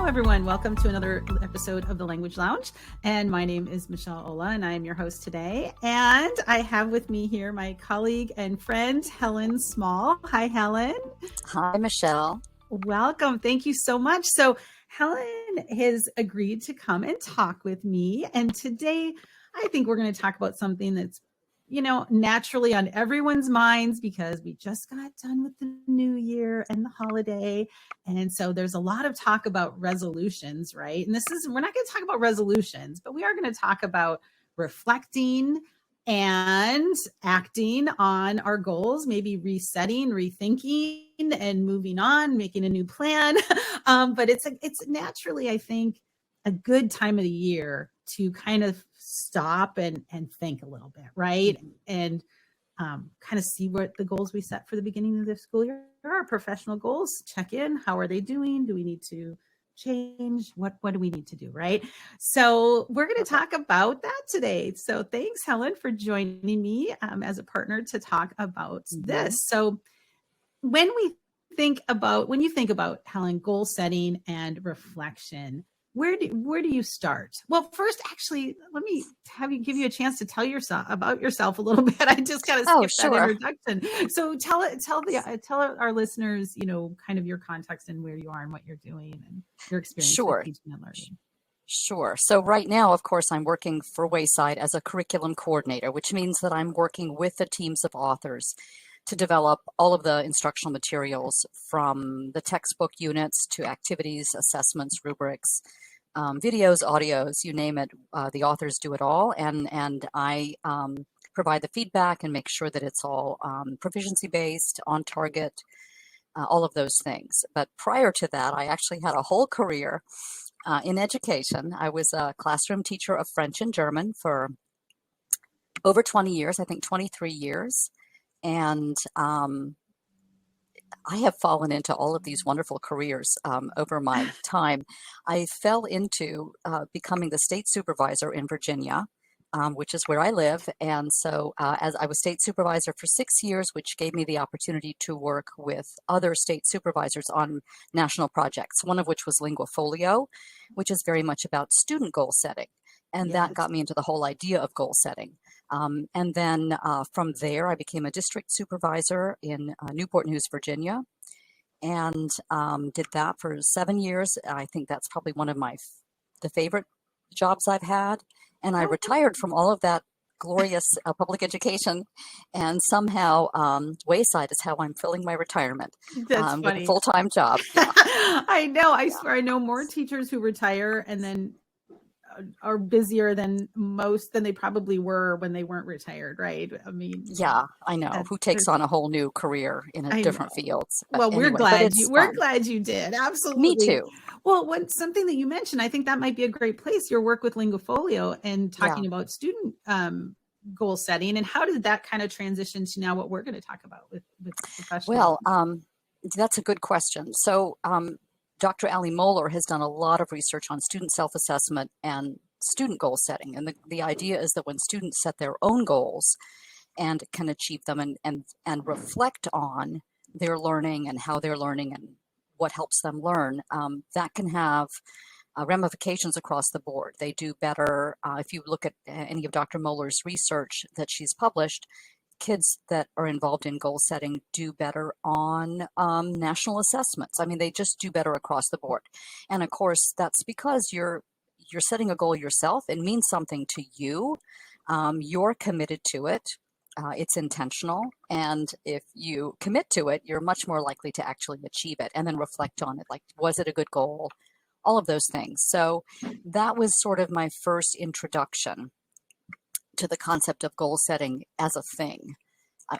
everyone. Welcome to another episode of the Language Lounge. And my name is Michelle Ola, and I am your host today. And I have with me here my colleague and friend, Helen Small. Hi, Helen. Hi, Michelle. Welcome. Thank you so much. So Helen has agreed to come and talk with me. And today, I think we're going to talk about something that's naturally on everyone's minds because we just got done with the new year and the holiday. And so there's a lot of talk about resolutions, right? And we're not going to talk about resolutions, but we are going to talk about reflecting and acting on our goals, maybe resetting, rethinking, and moving on, making a new plan. But it's naturally, I think, a good time of the year to kind of stop and think a little bit, right? And kind of see what the goals we set for the beginning of the school year are, professional goals, check in. How are they doing? Do we need to change? What do we need to do, right? So we're going to talk about that today. So thanks, Helen, for joining me as a partner to talk about this. So when you think about, Helen, goal setting and reflection, where do you start? Well, first, actually, let me give you a chance to tell about yourself a little bit. I just kind of skipped that introduction. So tell our listeners, kind of your context and where you are and what you're doing and your experience with teaching and learning. Sure. So right now, of course, I'm working for Wayside as a curriculum coordinator, which means that I'm working with the teams of authors to develop all of the instructional materials from the textbook units to activities, assessments, rubrics, videos, audios, you name it. The authors do it all. And I provide the feedback and make sure that it's all proficiency based, on target, all of those things. But prior to that, I actually had a whole career in education. I was a classroom teacher of French and German for over 20 years, I think 23 years. And I have fallen into all of these wonderful careers over my time. I fell into becoming the state supervisor in Virginia, which is where I live. And so as I was state supervisor for 6 years, which gave me the opportunity to work with other state supervisors on national projects, one of which was Linguafolio, which is very much about student goal setting. And that got me into the whole idea of goal setting. And then from there, I became a district supervisor in Newport News, Virginia, and did that for 7 years. I think that's probably one of the favorite jobs I've had. And I retired from all of that glorious public education, and somehow Wayside is how I'm filling my retirement. That's funny. With a full-time job. Yeah. I know. I swear I know more teachers who retire and then are busier than they probably were when they weren't retired, right? I mean, yeah, I know. Who takes on a whole new career in a different fields? Well, anyway, we're glad you did. Absolutely. Me too. Well, something that you mentioned, I think that might be a great place. Your work with Linguafolio and talking about student goal setting, and how did that kind of transition to now what we're going to talk about with professional? Well, that's a good question. So, Dr. Moelllear has done a lot of research on student self-assessment and student goal setting. And the idea is that when students set their own goals and can achieve them and reflect on their learning and how they're learning and what helps them learn, that can have ramifications across the board. They do better. If you look at any of Dr. Moelllear's research that she's published, kids that are involved in goal setting do better on national assessments. I mean, they just do better across the board. And of course, that's because you're setting a goal yourself. It means something to you. You're committed to it. It's intentional. And if you commit to it, you're much more likely to actually achieve it and then reflect on it. Like, was it a good goal? All of those things. So that was sort of my first introduction to the concept of goal setting as a thing.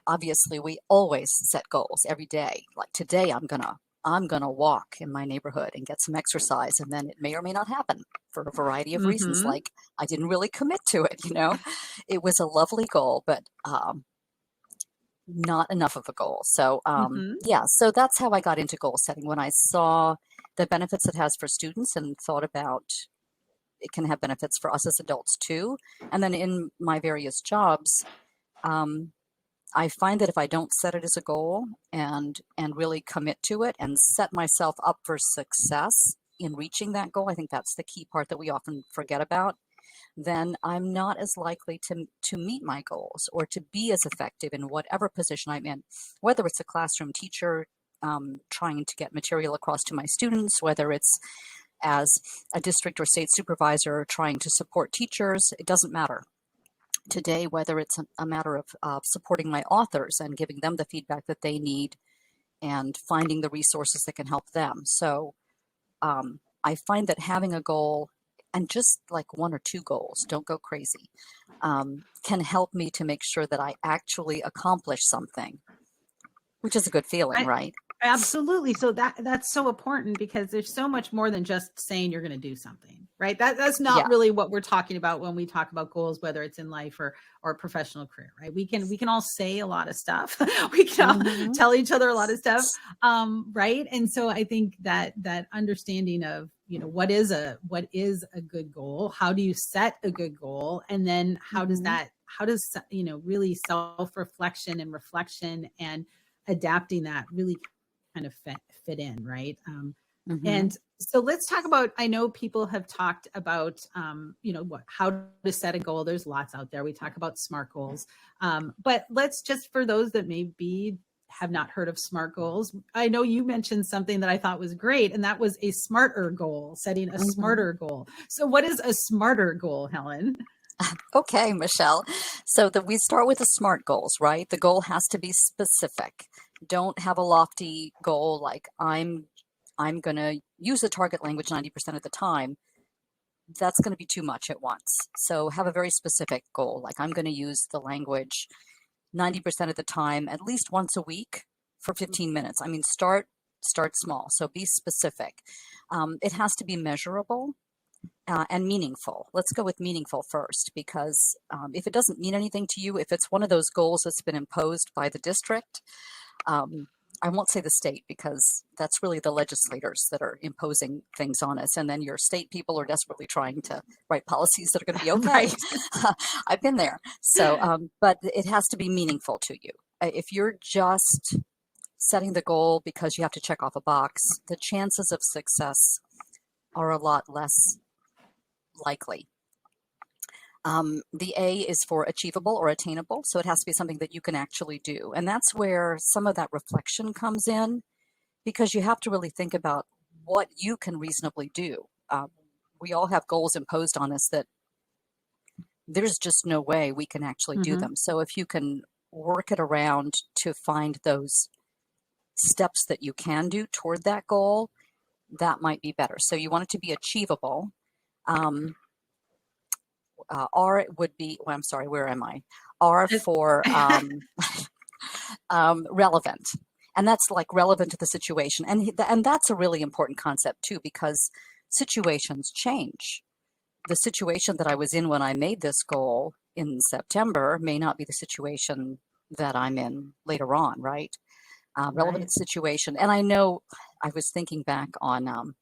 Obviously, we always set goals every day. Like today, I'm gonna walk in my neighborhood and get some exercise, and then it may or may not happen for a variety of reasons. Like I didn't really commit to it. It was a lovely goal, but not enough of a goal. So so that's how I got into goal setting, when I saw the benefits it has for students and thought about it can have benefits for us as adults too. And then in my various jobs, I find that if I don't set it as a goal and really commit to it and set myself up for success, in reaching that goal, I think that's the key part that we often forget about, then I'm not as likely to meet my goals or to be as effective in whatever position I'm in, whether it's a classroom teacher trying to get material across to my students, whether it's as a district or state supervisor trying to support teachers, it doesn't matter. Today, whether it's a matter of supporting my authors and giving them the feedback that they need and finding the resources that can help them. So I find that having a goal, and just like 1 or 2 goals, don't go crazy, can help me to make sure that I actually accomplish something, which is a good feeling, right? Absolutely. So that's so important, because there's so much more than just saying you're going to do something, right? That's not really what we're talking about when we talk about goals, whether it's in life or professional career, right? We can all say a lot of stuff. We can all tell each other a lot of stuff, right? And so I think that understanding of, what is a good goal? How do you set a good goal? And then how does really self-reflection and reflection and adapting that really kind of fit in, right? And so let's talk about, I know people have talked about, how to set a goal. There's lots out there. We talk about SMART goals. But let's just, for those that maybe have not heard of SMART goals, I know you mentioned something that I thought was great, and that was a smarter goal, setting a smarter goal. So what is a smarter goal, Helen? Okay, Michelle. So we start with the SMART goals, right? The goal has to be specific. Don't have a lofty goal like I'm going to use the target language 90% of the time. That's going to be too much at once. So have a very specific goal, like I'm going to use the language 90% of the time, at least once a week for 15 minutes. I mean, start small. So be specific. It has to be measurable. And meaningful. Let's go with meaningful first, because if it doesn't mean anything to you, if it's one of those goals that's been imposed by the district, I won't say the state, because that's really the legislators that are imposing things on us. And then your state people are desperately trying to write policies that are going to be okay. I've been there. So, but it has to be meaningful to you. If you're just setting the goal because you have to check off a box, the chances of success are a lot less likely. The A is for achievable or attainable. So it has to be something that you can actually do. And that's where some of that reflection comes in, because you have to really think about what you can reasonably do. We all have goals imposed on us that there's just no way we can actually do them. So if you can work it around to find those steps that you can do toward that goal, that might be better. So you want it to be achievable. R would be, well, I'm sorry, where am I? R for relevant. And that's like relevant to the situation. And that's a really important concept too, because situations change. The situation that I was in when I made this goal in September may not be the situation that I'm in later on, right? Relevant situation. And I know I was thinking back on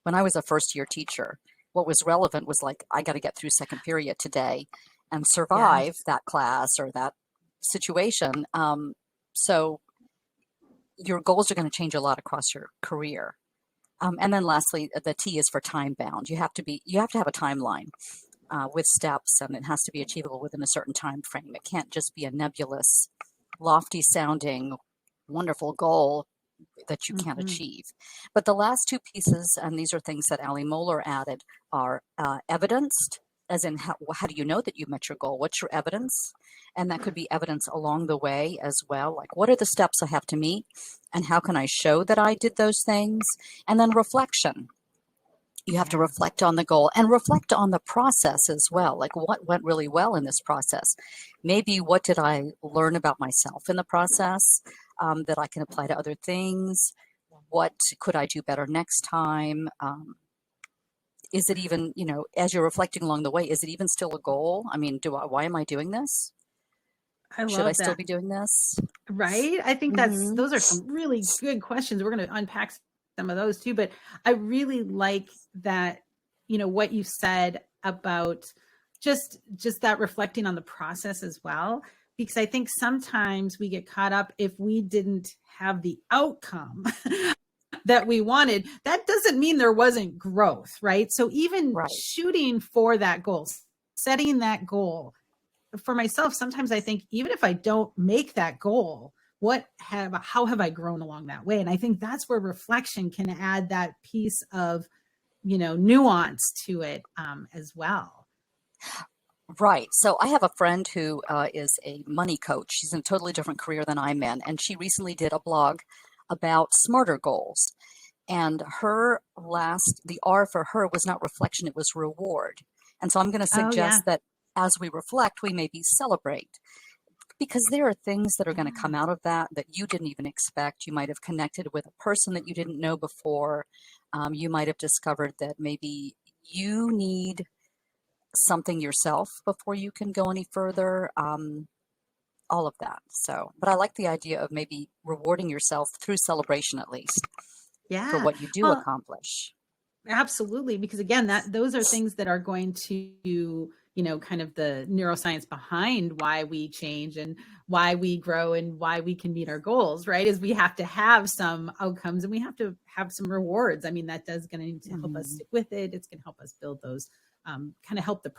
when I was a first-year teacher, what was relevant was like, I got to get through second period today and survive that class or that situation. So your goals are going to change a lot across your career. And then lastly, the T is for time bound. You have to have a timeline with steps, and it has to be achievable within a certain time frame. It can't just be a nebulous, lofty sounding, wonderful goal that you can't achieve. But the last two pieces, and these are things that Ali Moelllear added, are evidenced, as in how do you know that you met your goal? What's your evidence? And that could be evidence along the way as well. Like, what are the steps I have to meet? And how can I show that I did those things? And then reflection. You have to reflect on the goal and reflect on the process as well. Like, what went really well in this process? Maybe what did I learn about myself in the process that I can apply to other things? What could I do better next time? Is it even, as you're reflecting along the way, is it even still a goal? I mean, why am I doing this? Should I still be doing this? Right. I think those are some really good questions. We're going to unpack some of those too, but I really like that, what you said about just that reflecting on the process as well, because I think sometimes we get caught up if we didn't have the outcome that we wanted. That doesn't mean there wasn't growth, right? So even Right. shooting for that goal, setting that goal, for myself, sometimes I think even if I don't make that goal, how have I grown along that way? And I think that's where reflection can add that piece of, nuance to it as well. Right. So I have a friend who is a money coach. She's in a totally different career than I'm in. And she recently did a blog about smarter goals. And the R for her was not reflection, it was reward. And so I'm going to Oh yeah. suggest that as we reflect, we maybe celebrate, because there are things that are going to come out of that you didn't even expect. You might have connected with a person that you didn't know before. You might have discovered that maybe you need something yourself before you can go any further. All of that. So, but I like the idea of maybe rewarding yourself through celebration, at least, for Yeah. what you do Well, accomplish. absolutely. Because again, those are things that are going to, kind of the neuroscience behind why we change and why we grow and why we can meet our goals, right? Is we have to have some outcomes and we have to have some rewards. I mean, that does going to help us stick with it. It's going to help us build those, kind of help the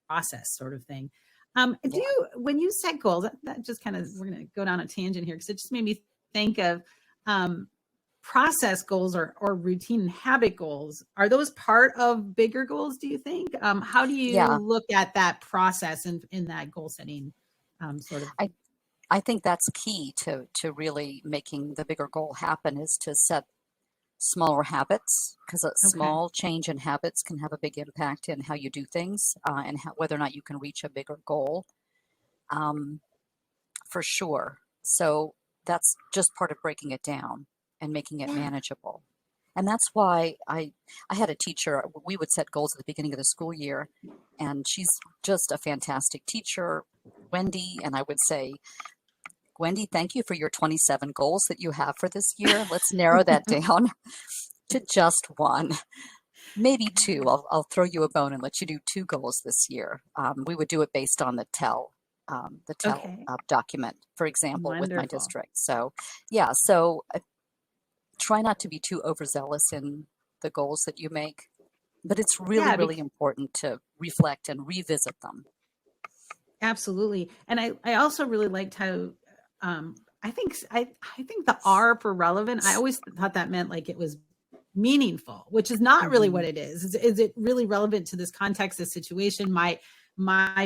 process sort of thing. Yeah. When you set goals, that just kind of, we're going to go down a tangent here because it just made me think of, process goals or routine and habit goals. Are those part of bigger goals, do you think? How do you Yeah. look at that process in that goal setting sort of? I think that's key to really making the bigger goal happen, is to set smaller habits, because a Okay. small change in habits can have a big impact in how you do things, and whether or not you can reach a bigger goal, um, for sure. So that's just part of breaking it down and making it Yeah. manageable. And that's why I had a teacher. We would set goals at the beginning of the school year, and she's just a fantastic teacher, Wendy. And I would say, Wendy, thank you for your 27 goals that you have for this year. Let's narrow that down to just one, maybe two. I'll throw you a bone and let you do two goals this year. We would do it based on the TEL Okay. document, for example, with my Wonderful. district. So, yeah, so try not to be too overzealous in the goals that you make, but it's really, Yeah. really important to reflect and revisit them. Absolutely. And I also really liked how I think the R for relevant, I always thought that meant like it was meaningful, which is not really what Hmm. it is. Is it really relevant to this context, this situation, my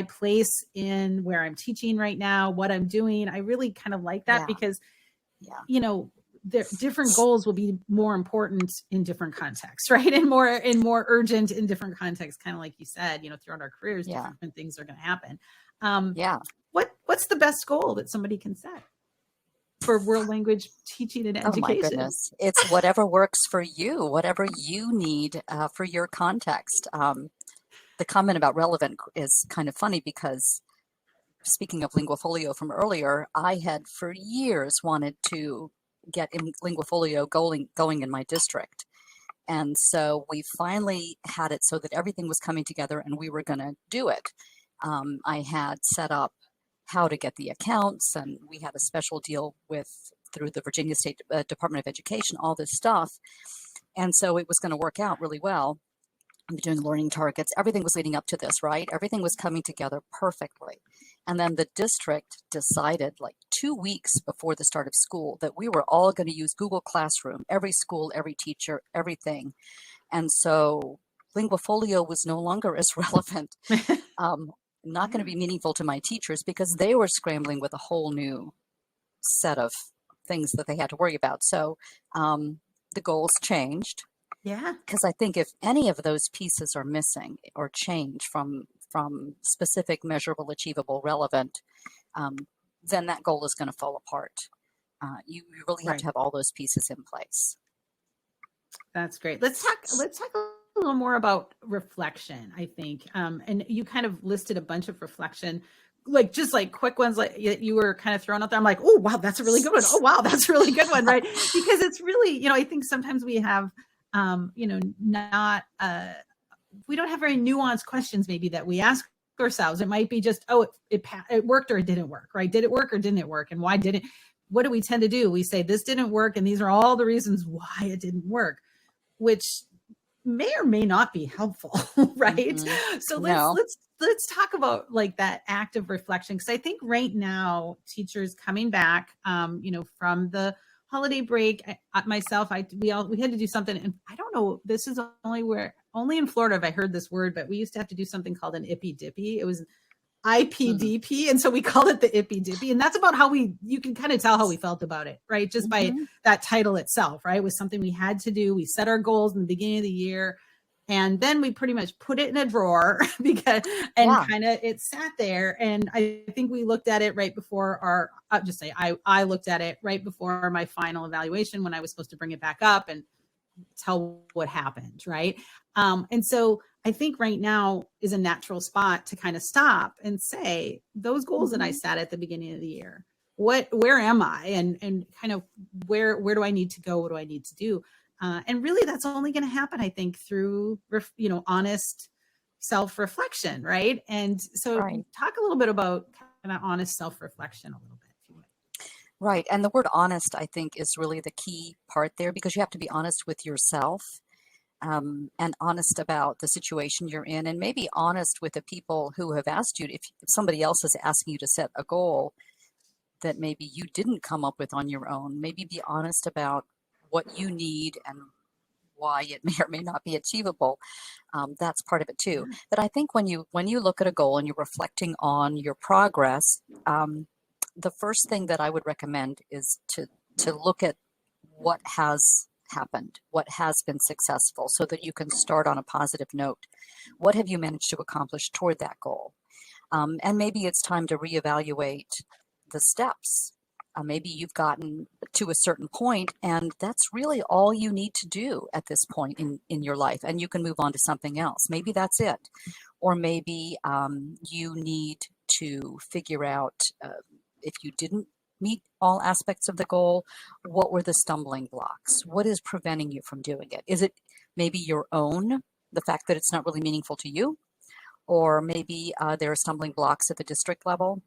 place in where I'm teaching right now, what I'm doing? I really kind of like that Yeah, because, yeah, different goals will be more important in different contexts, right? And more urgent in different contexts, kind of like you said, throughout our careers, yeah, different things are going to happen. Um, yeah. what's the best goal that somebody can set for world language teaching and Oh my education? goodness. It's whatever works for you, whatever you need for your context. The comment about relevant is kind of funny, because speaking of Linguafolio from earlier, I had for years wanted to get Linguafolio going in my district. And so we finally had it so that everything was coming together and we were going to do it. I had set up how to get the accounts, and we had a special deal through the Virginia State Department of Education, all this stuff. And so it was going to work out really well. I'm doing learning targets. Everything was leading up to this, right? Everything was coming together perfectly. And then the district decided, like 2 weeks before the start of school, that we were all going to use Google Classroom, every school, every teacher, everything. And so Linguafolio was no longer as relevant, um, not going to Yeah. be meaningful to my teachers, because they were scrambling with a whole new set of things that they had to worry about. So the goals changed, Yeah. because I think if any of those pieces are missing or change from specific, measurable, achievable, relevant, um, then that goal is going to fall apart. You really have to Right. have all those pieces in place. That's great. Let's talk a little more about reflection, I think. And you kind of listed a bunch of reflection, like just like quick ones, like you were kind of throwing out there. I'm like, oh wow, that's a really good one. Oh wow, that's a really good one, right? Because it's really, I think sometimes we have not we don't have very nuanced questions maybe that we ask ourselves. It might be just, oh, it worked or it didn't work, right? Did it work or didn't it work? And why didn't? What do we tend to do? We say this didn't work, and these are all the reasons why it didn't work. which may or may not be helpful, right? So No. let's talk about like that active reflection, because I think right now teachers coming back, from the holiday break, we had to do something, and I don't know, this is only in Florida have I heard this word, but we used to have to do something called an ippy dippy. It was IPDP. And so we call it the ippy dippy. And that's about you can kind of tell how we felt about it, right? Just by that title itself, right? It was something we had to do. We set our goals in the beginning of the year. And then we pretty much put it in a drawer kind of it sat there. And I think we looked at it right before I looked at it right before my final evaluation when I was supposed to bring it back up and tell what happened, right? And so I think right now is a natural spot to kind of stop and say, those goals that I set at the beginning of the year, where am I? And kind of where do I need to go? What do I need to do? And really that's only going to happen, I think, through, honest self-reflection, right? And so talk a little bit about kind of honest self-reflection a little bit, if you would. Right. And the word honest, I think, is really the key part there, because you have to be honest with yourself, and honest about the situation you're in, and maybe honest with the people who have asked you. If somebody else is asking you to set a goal that maybe you didn't come up with on your own, maybe be honest about what you need and why it may or may not be achievable. That's part of it too. But I think when you look at a goal and you're reflecting on your progress, the first thing that I would recommend is to look at what has happened, what has been successful, so that you can start on a positive note. What have you managed to accomplish toward that goal? And maybe it's time to reevaluate the steps. Maybe you've gotten to a certain point, and that's really all you need to do at this point in your life, and you can move on to something else. Maybe that's it. Or maybe you need to figure out, if you didn't meet all aspects of the goal, what were the stumbling blocks? What is preventing you from doing it? Is it maybe your own, the fact that it's not really meaningful to you? Or maybe there are stumbling blocks at the district level?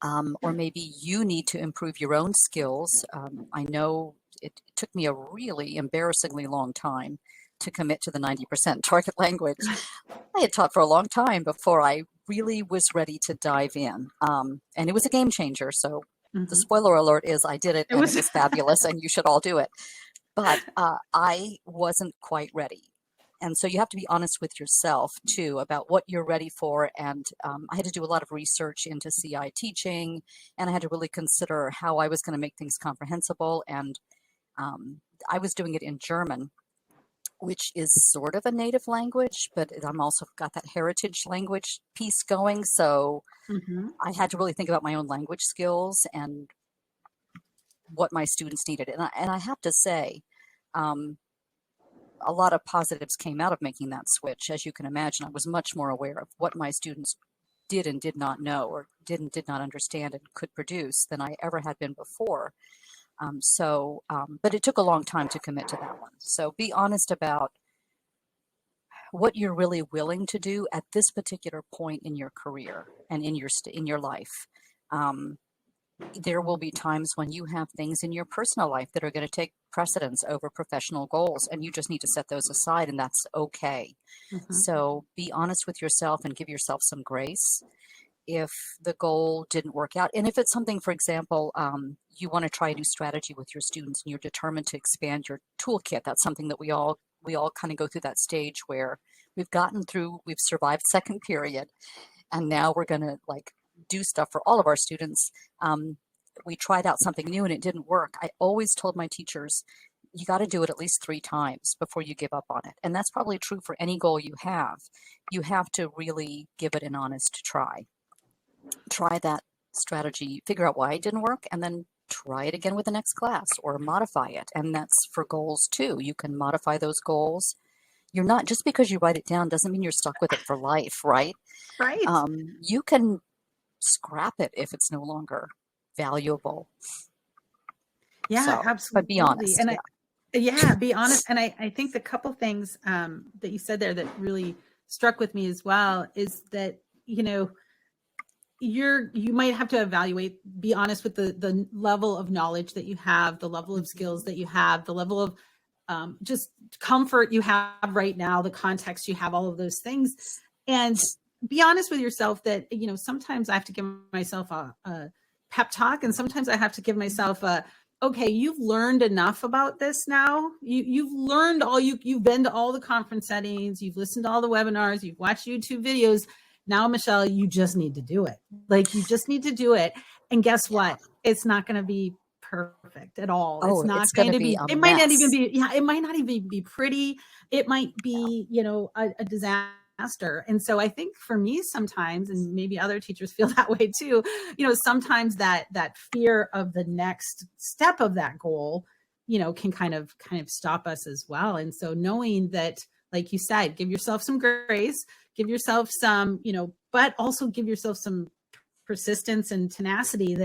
Or maybe you need to improve your own skills. I know it took me a really embarrassingly long time to commit to the 90% target language. I had taught for a long time before I really was ready to dive in. And it was a game changer. So the spoiler alert is I did it, and it was fabulous, and you should all do it. But I wasn't quite ready. And so you have to be honest with yourself too about what you're ready for. And I had to do a lot of research into CI teaching, and I had to really consider how I was going to make things comprehensible. And I was doing it in German, which is sort of a native language, but I'm also got that heritage language piece going. So I had to really think about my own language skills and what my students needed. And I have to say, a lot of positives came out of making that switch. As you can imagine, I was much more aware of what my students did and did not know, or did not understand and could produce, than I ever had been before. But it took a long time to commit to that one. So be honest about what you're really willing to do at this particular point in your career and in your life. There will be times when you have things in your personal life that are going to take precedence over professional goals, and you just need to set those aside, and that's okay. So be honest with yourself and give yourself some grace if the goal didn't work out. And if it's something, for example, you want to try a new strategy with your students and you're determined to expand your toolkit, that's something that we all kind of go through that stage where we've survived second period, and now we're going to do stuff for all of our students. We tried out something new and it didn't work. I always told my teachers, you got to do it at least 3 times before you give up on it. And that's probably true for any goal you have. You have to really give it an honest try. Try that strategy, figure out why it didn't work, and then try it again with the next class or modify it. And that's for goals too. You can modify those goals. You're not, just because you write it down doesn't mean you're stuck with it for life, right? Right. You can scrap it if it's no longer valuable. Yeah, absolutely. But be honest. And be honest. And I think the couple things that you said there that really struck with me as well is that, you might have to evaluate, be honest with the level of knowledge that you have, the level of skills that you have, the level of just comfort you have right now, the context you have, all of those things. And be honest with yourself that, sometimes I have to give myself a pep talk, and sometimes I have to give myself okay, you've learned enough about this now. You've learned you've been to all the conference settings, you've listened to all the webinars, you've watched YouTube videos. Now, Michelle, you just need to do it. Like, you just need to do it. And guess what? It's not going to be perfect at all. Oh, It's not it's going going to to be be, a it might not even mess. be, it might not even be pretty. It might be, a disaster. And so I think for me sometimes, and maybe other teachers feel that way too, sometimes that fear of the next step of that goal, can kind of stop us as well. And so knowing that, like you said, give yourself some grace, give yourself some, but also give yourself some persistence and tenacity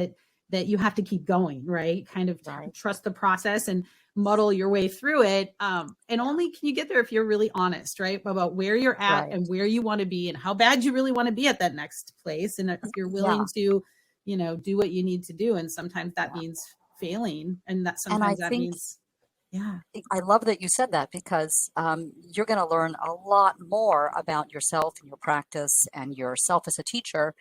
that you have to keep going, right? Kind of Right. trust the process and muddle your way through it. And only can you get there if you're really honest, right? About where you're at Right. and where you want to be and how bad you really want to be at that next place. And if you're willing to, do what you need to do. And sometimes that means failing. And that And I sometimes that think means, yeah. I love that you said that, because you're going to learn a lot more about yourself and your practice and yourself as a teacher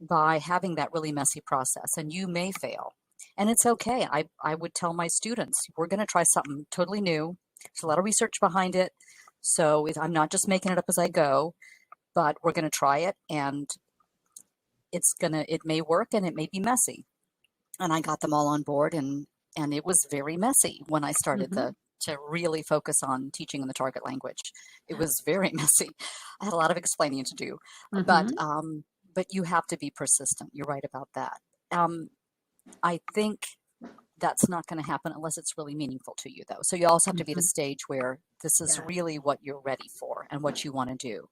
by having that really messy process. And you may fail. And it's okay. I would tell my students, we're going to try something totally new. There's a lot of research behind it. So I'm not just making it up as I go, but we're going to try it, and it may work and it may be messy. And I got them all on board, and it was very messy when I started Mm-hmm. to really focus on teaching in the target language. It was very messy. I had a lot of explaining to do, Mm-hmm. but you have to be persistent. You're right about that. I think that's not going to happen unless it's really meaningful to you, though. So you also have to be at a Mm-hmm. stage where this is Yeah. really what you're ready for and what you want to do.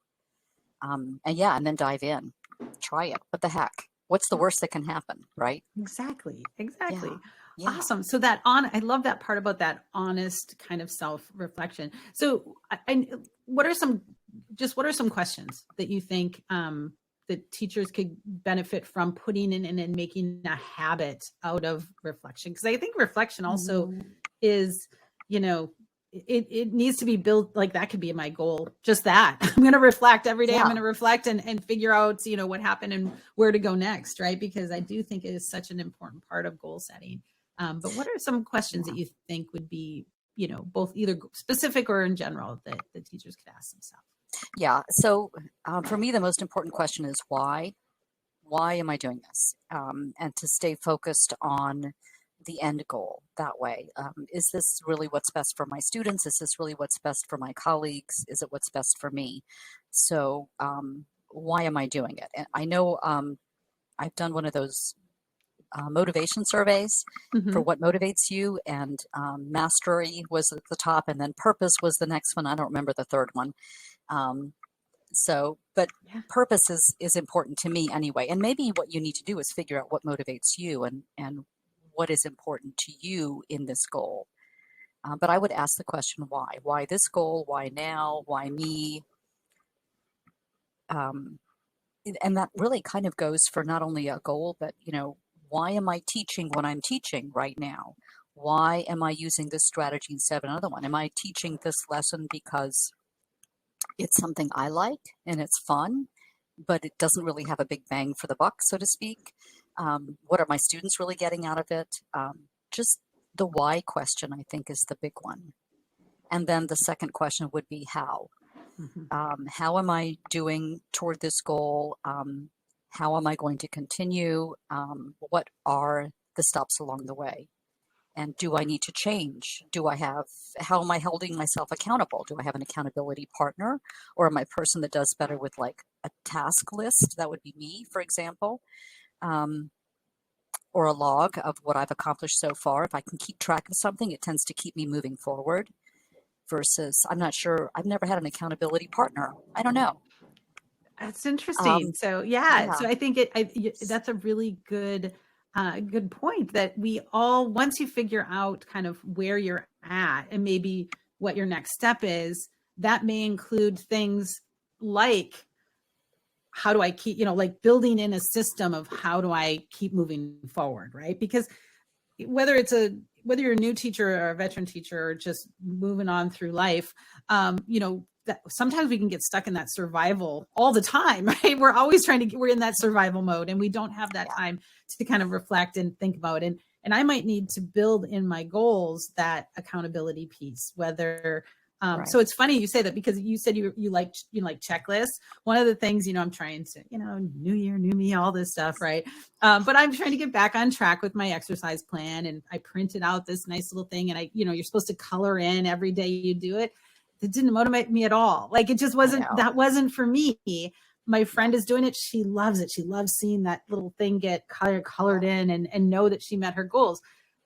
And then dive in, try it. What the heck? What's the worst that can happen, right? Exactly. Yeah, yeah. Awesome. So I love that part about that honest kind of self-reflection. So what are some questions that you think that teachers could benefit from putting in and making a habit out of reflection? Because I think reflection also Mhm. is, it needs to be built. Like, that could be my goal. Just that I'm going to reflect every day. I'm Yeah, going to reflect and figure out, what happened and where to go next. Right. Because I do think it is such an important part of goal setting. But what are some questions yeah. that you think would be, both either specific or in general that the teachers could ask themselves? Yeah. So for me, the most important question is why? Why am I doing this? And to stay focused on the end goal that way. Is this really what's best for my students? Is this really what's best for my colleagues? Is it what's best for me? So why am I doing it? And I know I've done one of those motivation surveys for Mm-hmm. what motivates you, and mastery was at the top, and then purpose was the next one. I don't remember the third one. Um, but Yeah. purpose is important to me anyway. And maybe what you need to do is figure out what motivates you, and what is important to you in this goal. But I would ask the question, why? Why this goal? Why now? Why me? Um, and that really kind of goes for not only a goal, but, why am I teaching what I'm teaching right now? Why am I using this strategy instead of another one? Am I teaching this lesson because it's something I like and it's fun, but it doesn't really have a big bang for the buck, so to speak? What are my students really getting out of it? Just the why question, I think, is the big one. And then the second question would be how. Mm-hmm. How am I doing toward this goal? How am I going to continue? What are the stops along the way? And do I need to change? How am I holding myself accountable? Do I have an accountability partner, or am I a person that does better with like a task list? That would be me, for example, um, or a log of what I've accomplished so far. If I can keep track of something, it tends to keep me moving forward. Versus, I'm not sure, I've never had an accountability partner. I don't know. That's interesting. Um, So yeah, yeah, so I think that's a really good point, that we all, once you figure out kind of where you're at and maybe what your next step is, that may include things like, how do I keep, like building in a system of how do I keep moving forward, right? Because whether it's whether you're a new teacher or a veteran teacher or just moving on through life, that sometimes we can get stuck in that survival all the time, right? We're always we're in that survival mode, and we don't have that time to kind of reflect and think about. And I might need to build in my goals that accountability piece, whether so it's funny you say that, because you said you like checklists. One of the things, I'm trying to, new year, new me, all this stuff, right? But I'm trying to get back on track with my exercise plan, and I printed out this nice little thing, and you're supposed to color in every day you do it. It didn't motivate me at all. Like, it just that wasn't for me. My friend is doing it. She loves it. She loves seeing that little thing get colored in and know that she met her goals.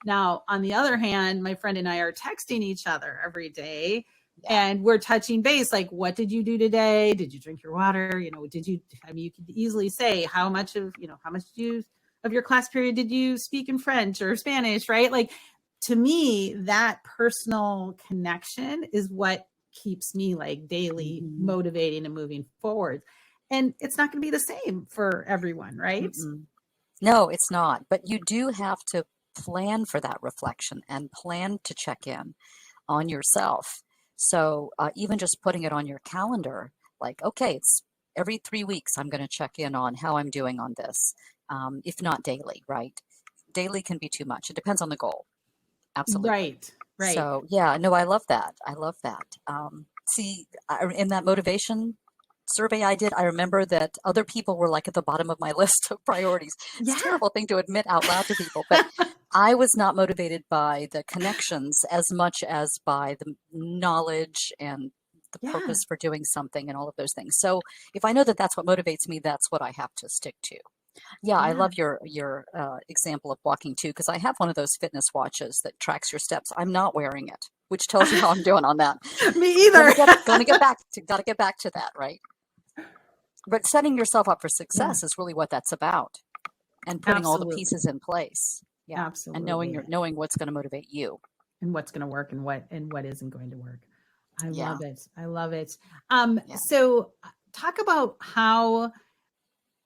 Now, on the other hand, my friend and I are texting each other every day. And we're touching base, like, what did you do today? Did you drink your water? You could easily say how much of your class period did you speak in French or Spanish, right? Like, to me, that personal connection is what keeps me like daily motivating and moving forward. And it's not going to be the same for everyone, right? No, it's not. But you do have to plan for that reflection and plan to check in on yourself. So even just putting it on your calendar, like, okay, it's every 3 weeks, I'm going to check in on how I'm doing on this, if not daily, right? Daily can be too much. It depends on the goal. Absolutely. Right. So, yeah, no, I love that. See, in that motivation survey I did, I remember that other people were like at the bottom of my list of priorities. It's a terrible thing to admit out loud to people, but I was not motivated by the connections as much as by the knowledge and the purpose for doing something and all of those things. So if I know that that's what motivates me, that's what I have to stick to. Yeah, I love your example of walking too, because I have one of those fitness watches that tracks your steps. I'm not wearing it, which tells you how I'm doing on that. Me either. Gotta get back to that, right? But setting yourself up for success is really what that's about, and putting all the pieces in place. Yeah, absolutely. And knowing what's going to motivate you, and what's going to work, and what isn't going to work. I love it. I love it. So talk about how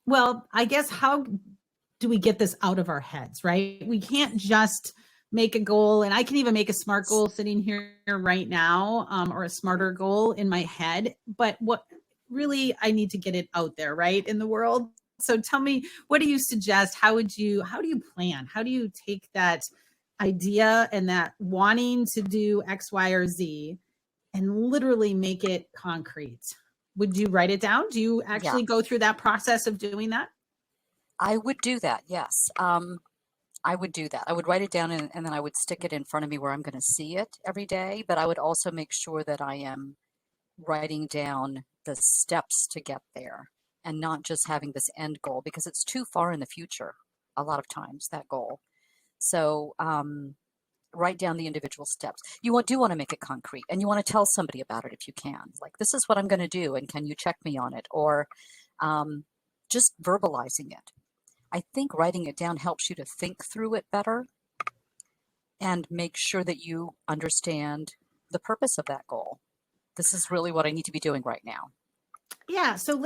do we get this out of our heads, right? We can't just make a goal, and I can even make a SMART goal sitting here right now, or a smarter goal in my head. But what really, I need to get it out there, right, in the world. So tell me, what do you suggest? How do you plan? How do you take that idea and that wanting to do X, Y, or Z and literally make it concrete? Would you write it down? Do you actually go through that process of doing that? I would do that. Yes. I would do that. I would write it down, and then I would stick it in front of me where I'm going to see it every day. But I would also make sure that I am writing down the steps to get there, and not just having this end goal, because it's too far in the future a lot of times, that goal. So write down the individual steps. You do want to make it concrete, and you want to tell somebody about it if you can. Like, this is what I'm going to do, and can you check me on it? Or just verbalizing it. I think writing it down helps you to think through it better and make sure that you understand the purpose of that goal. This is really what I need to be doing right now. Yeah. So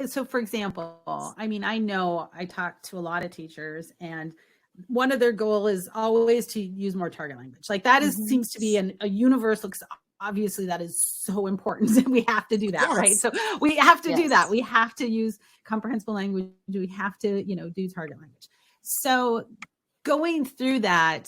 so for example, I mean, I know I talk to a lot of teachers, and one of their goal is always to use more target language. Like, that seems to be a universal, obviously that is so important, and we have to do that, right? So we have to do that. We have to use comprehensible language. We have to, do target language. So going through that,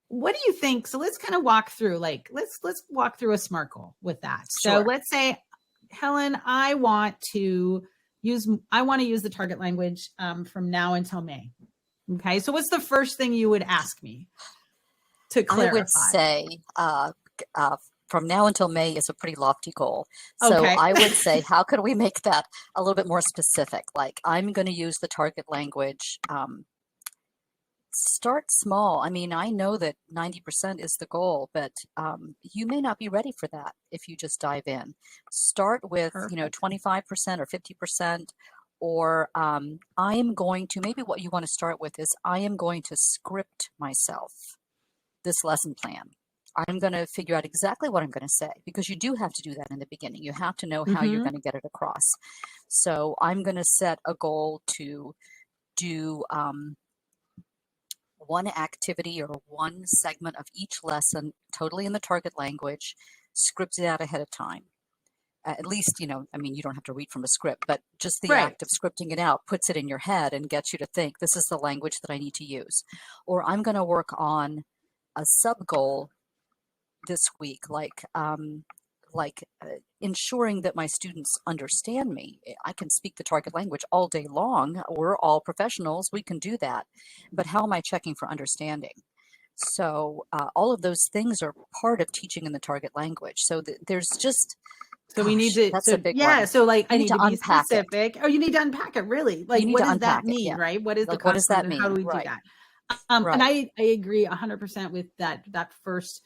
what do you think? So let's kind of walk through, let's walk through a SMART goal with that. So let's say, Helen, I want to use the target language from now until May. Okay. So what's the first thing you would ask me to clarify? I would say, from now until May is a pretty lofty goal. So I would say, how could we make that a little bit more specific? Like, I'm going to use the target language. Start small. I mean, I know that 90% is the goal, but you may not be ready for that if you just dive in. Start with, 25% or 50%, or I am going to, maybe what you want to start with is, I am going to script myself this lesson plan. I'm going to figure out exactly what I'm going to say, because you do have to do that in the beginning. You have to know how you're going to get it across. So I'm going to set a goal to do one activity or one segment of each lesson totally in the target language, scripts it out ahead of time. At least, you don't have to read from a script, but just the Right. act of scripting it out puts it in your head and gets you to think, this is the language that I need to use. Or I'm going to work on a sub goal this week, ensuring that my students understand me. I can speak the target language all day long. We're all professionals. We can do that. But how am I checking for understanding? So all of those things are part of teaching in the target language. So there's just, So we need to, that's so a big yeah, one. so like I You need to to be unpack it. specific. Oh, you need to unpack it, really. You Like, need what to does that unpack it. mean, Yeah. right? What is the Like, what does that concept and how do mean? we do Right. that? And Right. I agree 100% with that first,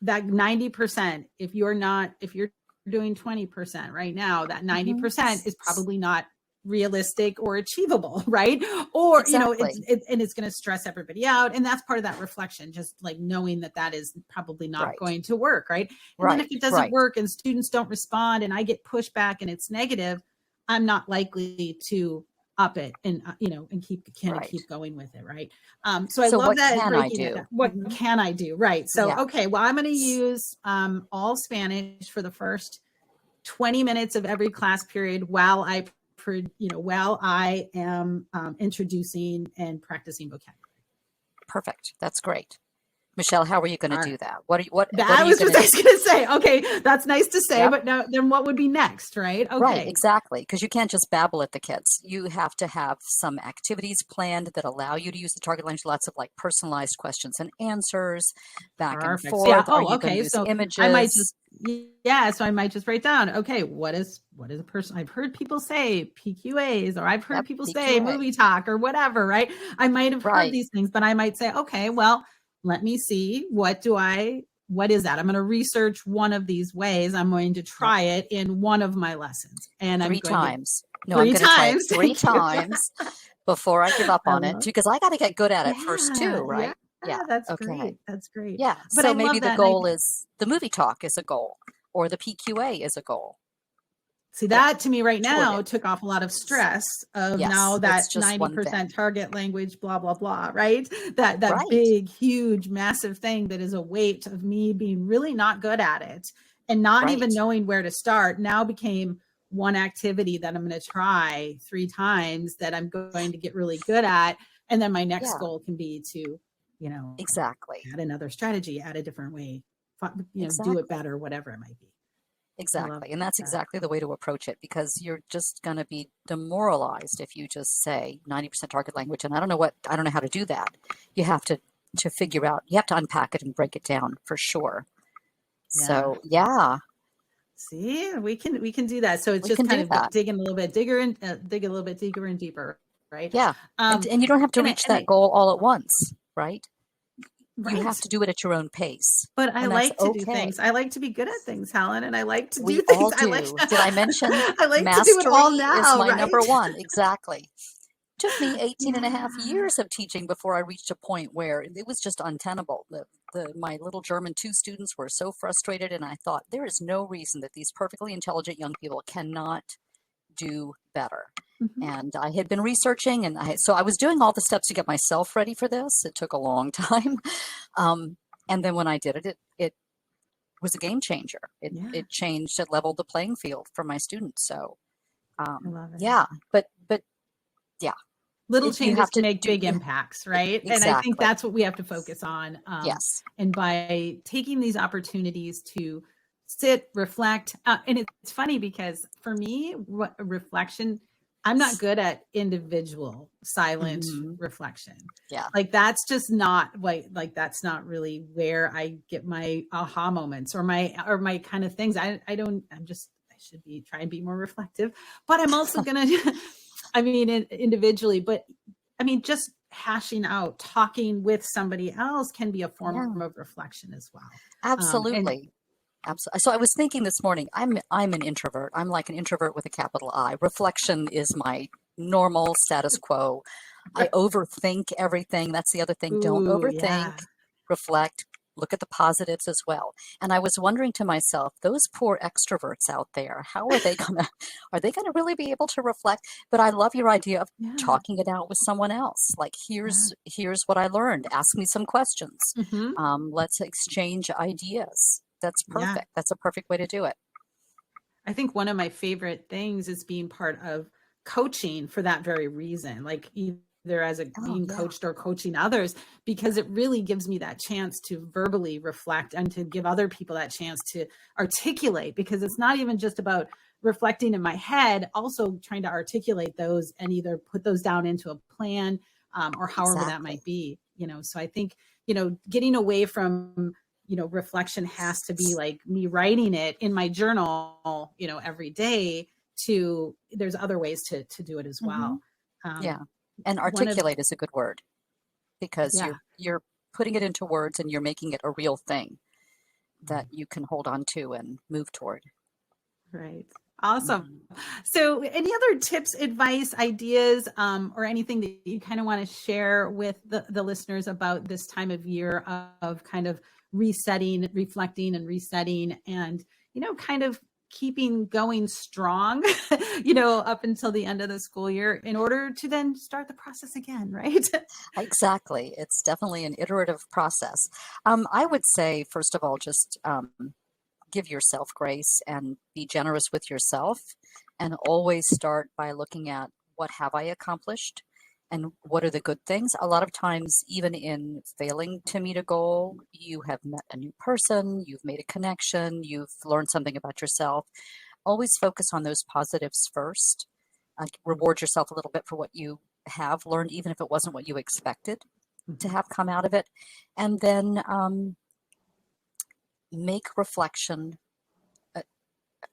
that 90%. If you're doing 20% right now, that 90% is probably not realistic or achievable, right? Or, Exactly. and it's going to stress everybody out. And that's part of that reflection, just like knowing that is probably not Right. going to work, right? And then Right. if it doesn't Right. work and students don't respond and I get pushback and it's negative, I'm not likely to up it and and keep Right. going with it, right? So I So love what that can I breaking it do? down. What can I do, right? So Yeah. okay, well, I'm going to use all Spanish for the first 20 minutes of every class period while I am introducing and practicing vocabulary. Perfect. That's great. Michelle, how are you going to do that? What are you going to say, okay, that's nice to say, Yep. but no, then what would be next, right? Okay. Right, exactly. Because you can't just babble at the kids. You have to have some activities planned that allow you to use the target language, lots of like personalized questions and answers, back and Perfect. forth. Yeah. Are you going to use So images? I might just write down, okay, what is a person? I've heard people say PQAs, or I've heard people say PQA. movie talk or whatever, right? I might have heard Right. these things, but I might say, okay, well, let me see, what is that? I'm going to research one of these ways. I'm going to try it in one of my lessons. And I'm going times. No, I'm going to try it three times before I give up on it, because I got to get good at it first too, right? Yeah, that's great. That's great. Yeah. But so maybe the goal is the movie talk is a goal, or the PQA is a goal. See, that to me right now took off a lot of stress of now that 90% target language, blah, blah, blah, right? That big, huge, massive thing that is a weight of me being really not good at it and not even knowing where to start now became one activity that I'm going to try 3 times that I'm going to get really good at. And then my next goal can be to, add another strategy, add a different way, do it better, whatever it might be. Exactly. And that's exactly the way to approach it, because you're just going to be demoralized if you just say 90% target language. And I don't know how to do that. You have to figure out, you have to unpack it and break it down for sure. Yeah. So, yeah. See, we can do that. So it's just kind of dig a little bit deeper and deeper, right? Yeah. And you don't have to reach that goal all at once, right? You have to do it at your own pace. But I like to do things. I like to be good at things, Helen, and I like to do things. Did I mention I like mastery to do it all now, is my right? number one. Exactly. Took me 18 and a half years of teaching before I reached a point where it was just untenable. My little German 2 students were so frustrated, and I thought, there is no reason that these perfectly intelligent young people cannot do better. And I had been researching, and so I was doing all the steps to get myself ready for this. It took a long time. And then when I did it, it was a game changer. It changed, it leveled the playing field for my students. So, I love it. yeah, but yeah. Little changes to make big impacts, right? Exactly. And I think that's what we have to focus on. Yes. And by taking these opportunities to sit, reflect, and it's funny because for me, reflection, I'm not good at individual silent reflection. Yeah. Like that's just not like that's not really where I get my aha moments or my kind of things. I should try and be more reflective, but I'm also going to, individually, but just hashing out, talking with somebody else can be a form of reflection as well. Absolutely. Absolutely. So I was thinking this morning, I'm an introvert. I'm like an introvert with a capital I. Reflection is my normal status quo. I overthink everything. That's the other thing. Don't overthink. Reflect. look at the positives as well. And I was wondering to myself, those poor extroverts out there, how are they gonna really be able to reflect? But I love your idea of Yeah. talking it out with someone else. Like, Yeah. here's what I learned. Ask me some questions. Hmm. Let's exchange ideas. That's Yeah. perfect. That's a perfect way to do it. I think one of my favorite things is being part of coaching for that very reason, like either as a Oh, being yeah, coached or coaching others, because it really gives me that chance to verbally reflect and to give other people that chance to articulate, because it's not even just about reflecting in my head, also trying to articulate those and either put those down into a plan, or however that exactly. might be, so I think, getting away from, reflection has to be like me writing it in my journal, every day, to there's other ways to do it as Hmm. well. Yeah. Um, And one of, articulate is a good word because yeah, you're putting it into words and you're making it a real thing that right, you can hold on to and move toward. right. Awesome. Mhm. So any other tips, advice, ideas, or anything that you kind of want to share with the listeners about this time of year of kind of resetting, reflecting and resetting, and, kind of keeping going strong, up until the end of the school year in order to then start the process again, right? Exactly. It's definitely an iterative process. I would say, first of all, just give yourself grace and be generous with yourself, and always start by looking at what have I accomplished and what are the good things. A lot of times, even in failing to meet a goal, you have met a new person, you've made a connection, you've learned something about yourself. Always focus on those positives first. Reward yourself a little bit for what you have learned, even if it wasn't what you expected to Mhm. have come out of it. And then make reflection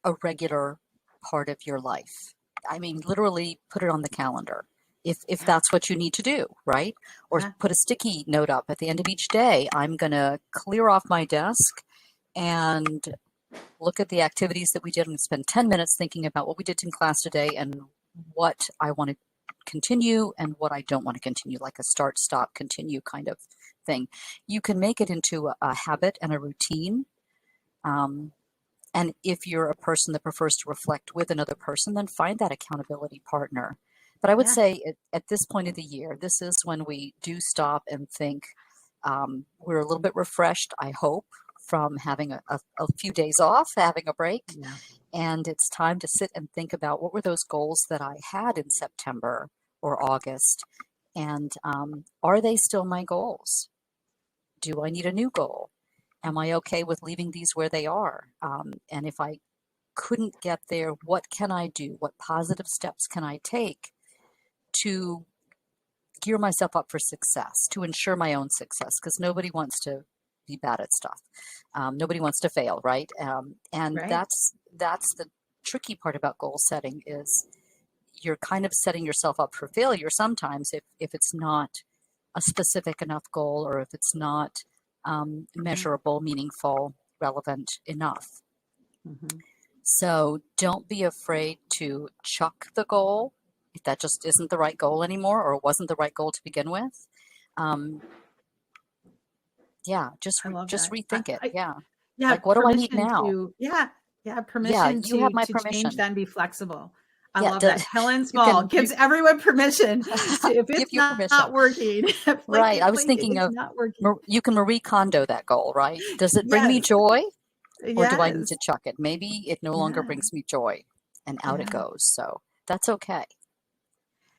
a regular part of your life. I mean, literally put it on the calendar if Yeah, that's what you need to do, right? Or yeah, put a sticky note up at the end of each day. I'm going to clear off my desk and look at the activities that we did and spend 10 minutes thinking about what we did in class today and what I want to continue and what I don't want to continue, like a start, stop, continue kind of thing. You can make it into a habit and a routine. Um, and if you're a person that prefers to reflect with another person, then find that accountability partner. But I would yeah, say at this point of the year, this is when we do stop and think. We're a little bit refreshed, I hope, from having a few days off, having a break. yeah, And it's time to sit and think about what were those goals that I had in September or August? And are they still my goals? Do I need a new goal? Am I okay with leaving these where they are? And if I couldn't get there, what can I do? What positive steps can I take to gear myself up for success, to ensure my own success? Because nobody wants to be bad at stuff. Nobody wants to fail, right? And right. that's the tricky part about goal setting is you're kind of setting yourself up for failure sometimes if it's not a specific enough goal or if it's not Yeah. measurable, meaningful, relevant enough. Hmm. So don't be afraid to chuck the goal if that just isn't the right goal anymore or wasn't the right goal to begin with. Um, yeah, I love just that. rethink it. Yeah, Yeah, like what do I need permission now? to, yeah, yeah, Yeah, permission you have my to change permission. that and be flexible. I Yeah, love that. Helen you Small can gives everyone permission to, if give it's you permission. not working, Right. I blanket was blanket, thinking it's of not working. You can Marie Kondo that goal, right? Does it bring me Yes, joy or do I need yes, to chuck it? Maybe it no longer yeah, brings me joy and out it yeah, goes. So that's okay.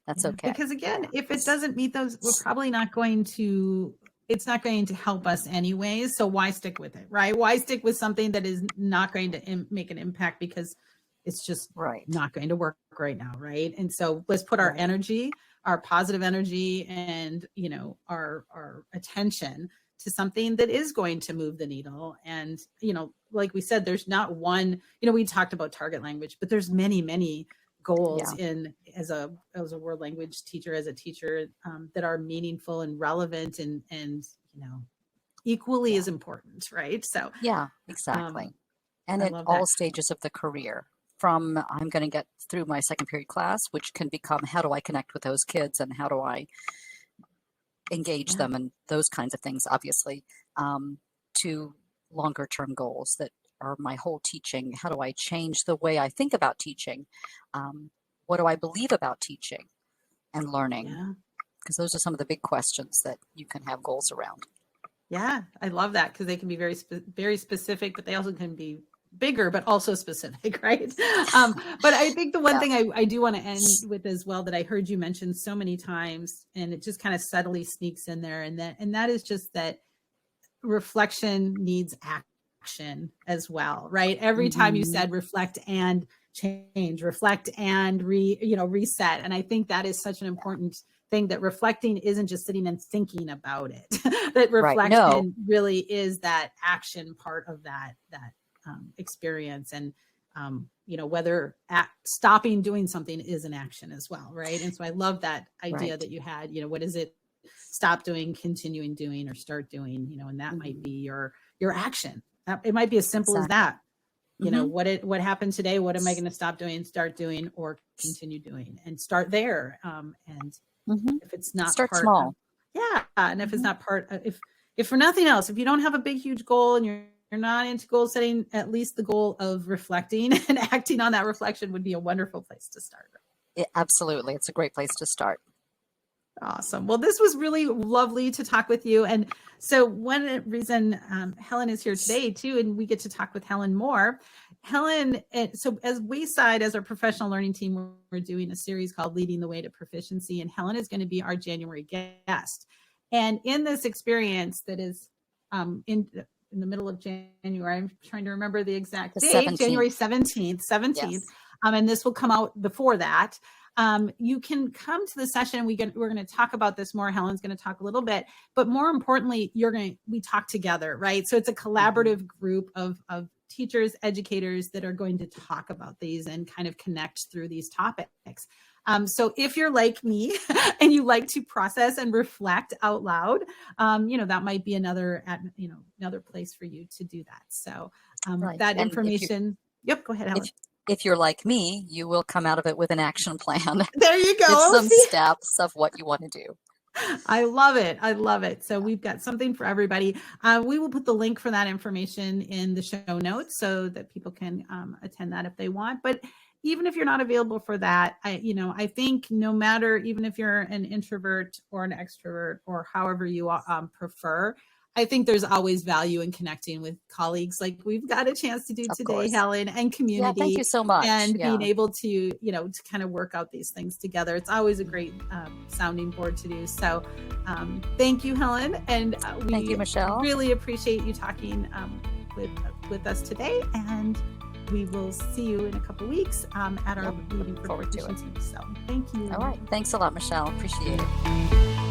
That's yeah. okay. Because again, Yeah. if it doesn't meet those, we're probably not going to, it's not going to help us anyways. So why stick with it, right? Why stick with something that is not going to make an impact because it's just Right. not going to work right now, right? And so let's put our Right. energy, our positive energy, and our attention to something that is going to move the needle. And like we said, there's not one. We talked about target language, but there's many goals Yeah. in as a world language teacher, as a teacher, that are meaningful and relevant and equally Yeah. as important, right? So Yeah, um exactly. And I at love all that. stages of the career, from I'm going to get through my second period class, which can become how do I connect with those kids and how do I engage Yeah. them and those kinds of things, obviously. Um, to longer term goals that are my whole teaching. How do I change the way I think about teaching? What do I believe about teaching and learning? Yeah. Because those are some of the big questions that you can have goals around. Yeah, I love that, because they can be very specific, but they also can be bigger, but also specific, right? But I think the one thing I do want to end with as well, that I heard you mention so many times, and it just kind of subtly sneaks in there, and that is just that reflection needs action as well, right? Every time you said reflect and change, reflect and reset. And I think that is such an important thing, that reflecting isn't just sitting and thinking about it. That reflection really is that action part of that experience. And whether stopping doing something is an action as well, right? And so I love that idea that you had, what is it? Stop doing, continuing doing, or start doing, and that might be your action. It might be as simple as that. What happened today? What am I going to stop doing, start doing, or continue doing? And start there. And if it's not start small, and if it's not part of, if for nothing else, if you don't have a big huge goal and you're not into goal setting, at least the goal of reflecting and acting on that reflection would be a wonderful place to start. Absolutely, it's a great place to start. Awesome. Well, this was really lovely to talk with you. And so one reason Helen is here today too, and we get to talk with Helen more. Helen, so as Wayside, as our professional learning team, we're doing a series called Leading the Way to Proficiency, and Helen is going to be our January guest. And in this experience that is in the middle of January, I'm trying to remember the exact date, 17th. January 17th. Yes. And this will come out before that. You can come to the session. We're going to talk about this more. Helen's going to talk a little bit, but more importantly, we talk together, right? So it's a collaborative group of teachers, educators that are going to talk about these and kind of connect through these topics. So if you're like me and you like to process and reflect out loud, that might be another place for you to do that. So that information. Yep, go ahead, Helen. If you're like me, you will come out of it with an action plan. There you go. With some steps of what you want to do. I love it. I love it. So we've got something for everybody. We will put the link for that information in the show notes so that people can attend that if they want. But even if you're not available for that, I think no matter, even if you're an introvert or an extrovert or however you prefer, I think there's always value in connecting with colleagues like we've got a chance to do today, Helen, and community. Yeah, thank you so much. And being able to, to kind of work out these things together. It's always a great sounding board to do. So thank you, Helen. And thank you, Michelle. Really appreciate you talking with us today. And we will see you in a couple weeks at our meeting for Proficiency. So thank you. All right. Thanks a lot, Michelle. Appreciate it.